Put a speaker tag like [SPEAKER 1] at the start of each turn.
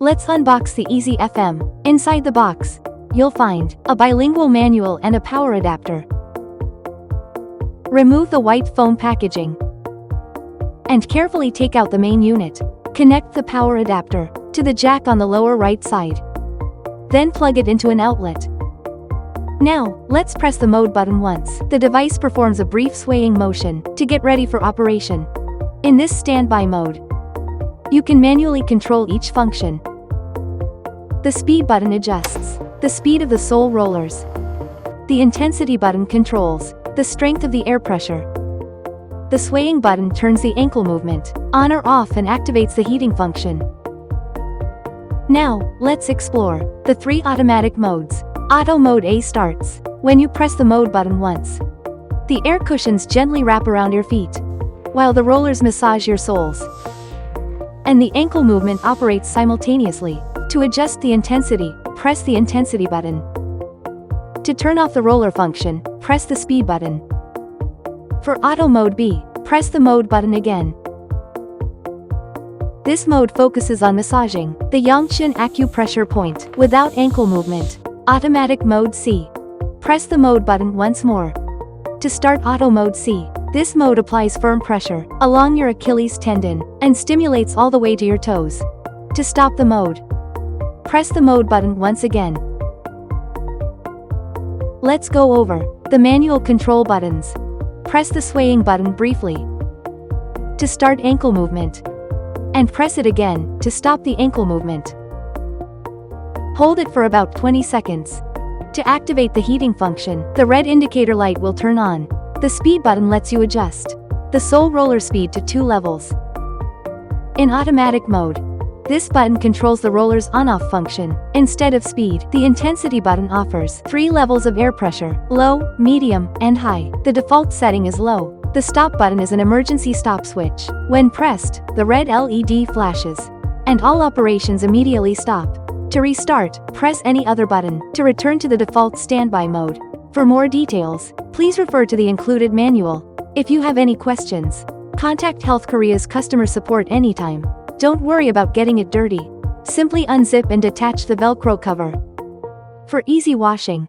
[SPEAKER 1] Let's unbox the Easy FM. Inside the box, you'll find a bilingual manual and a power adapter. Remove the white foam packaging and carefully take out the main unit. Connect the power adapter to the jack on the lower right side. Then plug it into an outlet. Now, let's press the mode button once. The device performs a brief swaying motion to get ready for operation. In this standby mode, you can manually control each function. The speed button adjusts the speed of the sole rollers. The intensity button controls the strength of the air pressure. The swaying button turns the ankle movement on or off and activates the heating function. Now, let's explore the 3 automatic modes. Auto Mode A starts when you press the mode button once. The air cushions gently wrap around your feet, while the rollers massage your soles. And the ankle movement operates simultaneously. To adjust the intensity, press the intensity button. To turn off the roller function, press the speed button. For Auto Mode B, press the mode button again. This mode focuses on massaging the Yongchin acupressure point without ankle movement. Automatic Mode C. Press the mode button once more. To start Auto Mode C, this mode applies firm pressure along your Achilles tendon and stimulates all the way to your toes. To stop the mode, press the mode button once again. Let's go over the manual control buttons. Press the swaying button briefly to start ankle movement, and press it again to stop the ankle movement. Hold it for about 20 seconds. To activate the heating function, the red indicator light will turn on. The speed button lets you adjust the sole roller speed to 2 levels. In automatic mode, this button controls the roller's on-off function. Instead of speed, the intensity button offers 3 levels of air pressure: low, medium, and high. The default setting is low. The stop button is an emergency stop switch. When pressed, the red LED flashes, and all operations immediately stop. To restart, press any other button to return to the default standby mode. For more details, please refer to the included manual. If you have any questions, contact Health Korea's customer support anytime. Don't worry about getting it dirty. Simply unzip and detach the Velcro cover. For easy washing,